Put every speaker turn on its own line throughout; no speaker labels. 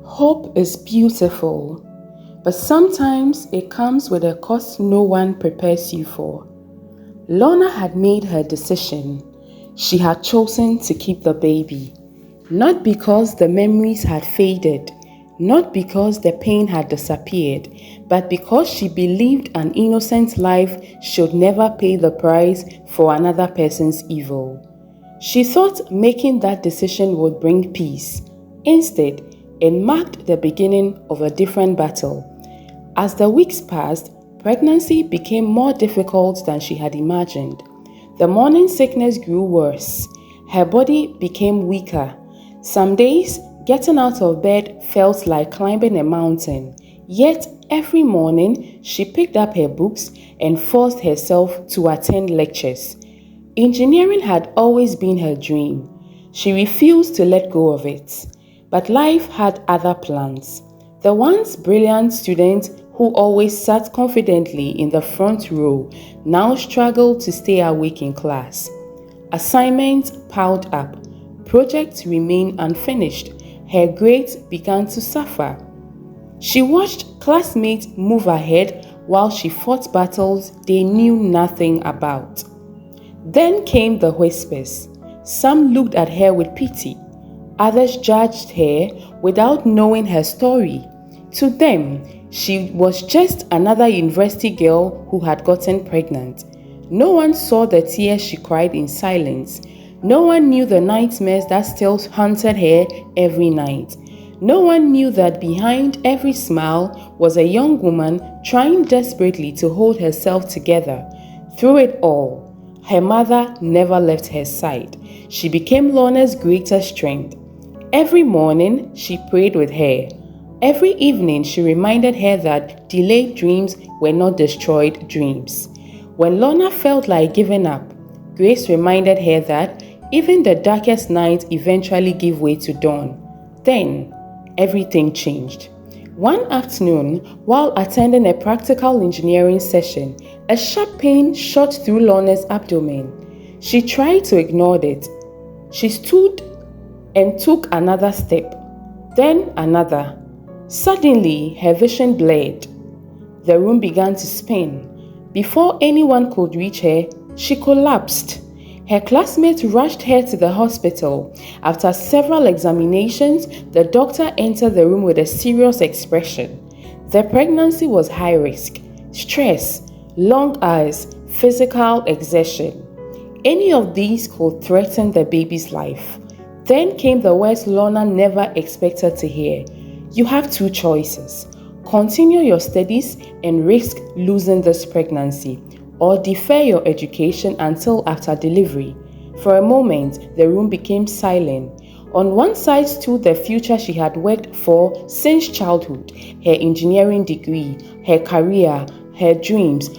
Hope is beautiful, but sometimes it comes with a cost no one prepares you for. Lorna had made her decision. She had chosen to keep the baby. Not because the memories had faded, not because the pain had disappeared, but because she believed an innocent life should never pay the price for another person's evil. She thought making that decision would bring peace. Instead, it marked the beginning of a different battle. As the weeks passed, pregnancy became more difficult than she had imagined. The morning sickness grew worse. Her body became weaker. Some days, getting out of bed felt like climbing a mountain. Yet, every morning, she picked up her books and forced herself to attend lectures. Engineering had always been her dream. She refused to let go of it. But life had other plans. The once brilliant student who always sat confidently in the front row now struggled to stay awake in class. Assignments piled up. Projects remained unfinished. Her grades began to suffer. She watched classmates move ahead while she fought battles they knew nothing about. Then came the whispers. Some looked at her with pity. Others judged her without knowing her story. To them, she was just another university girl who had gotten pregnant. No one saw the tears she cried in silence. No one knew the nightmares that still haunted her every night. No one knew that behind every smile was a young woman trying desperately to hold herself together. Through it all, her mother never left her side. She became Lorna's greatest strength. Every morning, she prayed with her. Every evening, she reminded her that delayed dreams were not destroyed dreams. When Lorna felt like giving up, Grace reminded her that even the darkest night eventually gave way to dawn. Then, everything changed. One afternoon, while attending a practical engineering session, a sharp pain shot through Lorna's abdomen. She tried to ignore it. She stood and took another step, then another. Suddenly, her vision blurred. The room began to spin. Before anyone could reach her, she collapsed. Her classmates rushed her to the hospital. After several examinations, the doctor entered the room with a serious expression. The pregnancy was high risk, stress, long hours, physical exertion. Any of these could threaten the baby's life. Then came the words Lorna never expected to hear. You have two choices. Continue your studies and risk losing this pregnancy, or defer your education until after delivery. For a moment, the room became silent. On one side stood the future she had worked for since childhood, her engineering degree, her career, her dreams.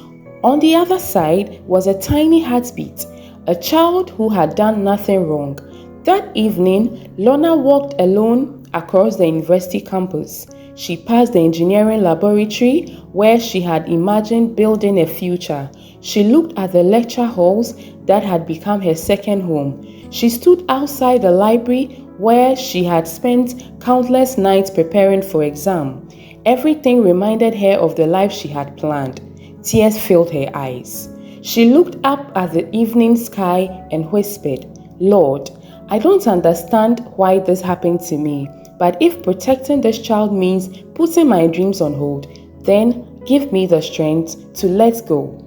On the other side was a tiny heartbeat, a child who had done nothing wrong. That evening, Lorna walked alone across the university campus. She passed the engineering laboratory where she had imagined building a future. She looked at the lecture halls that had become her second home. She stood outside the library where she had spent countless nights preparing for exam. Everything reminded her of the life she had planned. Tears filled her eyes. She looked up at the evening sky and whispered, Lord, I don't understand why this happened to me, but if protecting this child means putting my dreams on hold, then give me the strength to let go.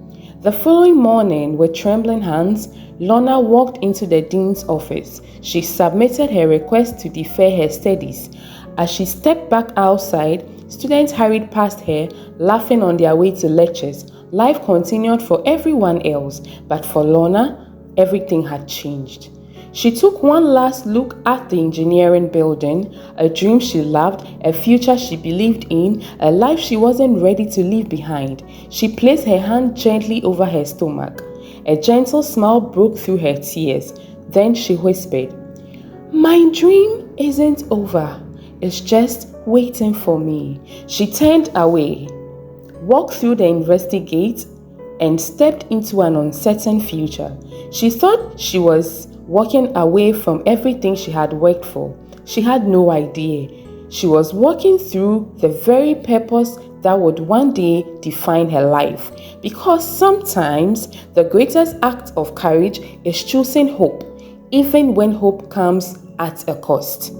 The following morning, with trembling hands, Lorna walked into the dean's office. She submitted her request to defer her studies. As she stepped back outside, students hurried past her, laughing on their way to lectures. Life continued for everyone else, but for Lorna, everything had changed. She took one last look at the engineering building, a dream she loved, a future she believed in, a life she wasn't ready to leave behind. She placed her hand gently over her stomach. A gentle smile broke through her tears. Then she whispered, My dream isn't over. It's just waiting for me. She turned away, walked through the university gate, and stepped into an uncertain future. She thought she was walking away from everything she had worked for. She had no idea. She was walking through the very purpose that would one day define her life. Because sometimes the greatest act of courage is choosing hope, even when hope comes at a cost.